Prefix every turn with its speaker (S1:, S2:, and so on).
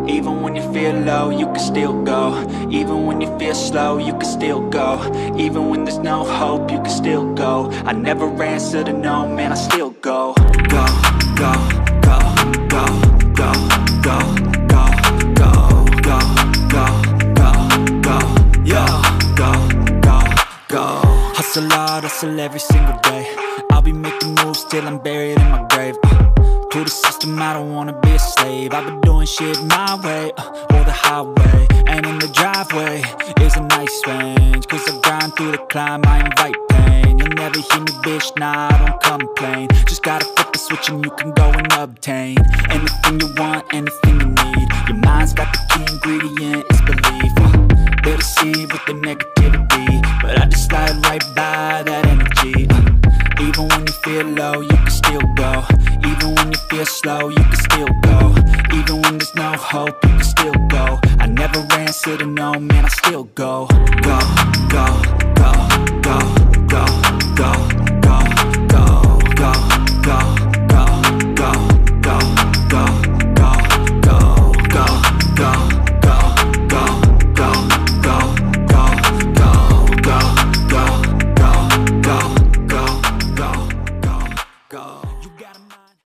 S1: Even when you feel low, you can still go. Even when you feel slow, you can still go. Even when there's no hope, you can still go. I never answer to no, man, I still go. Go, go, go, go, go, go, go, go, go, go, go, go, yo, go, go, go. Hustle hard, hustle every single day. I'll be making moves till I'm buried in my grave. To the system, I don't wanna be a slave. I've been doing shit my way, or the highway. And in the driveway is a nice range, cause I grind through the climb, I invite pain. You'll never hear me, bitch, nah, I don't complain. Just gotta flip the switch and you can go and obtain anything you want, anything you need. Your mind's got the key ingredient, it's belief. They'll deceive with the negativity, but I just slide right by that energy. Even when you feel low, you can still go. Even when you feel slow, you can still go. Even when there's no hope, you can still go. I never answer to no, man, I still go. Go, go,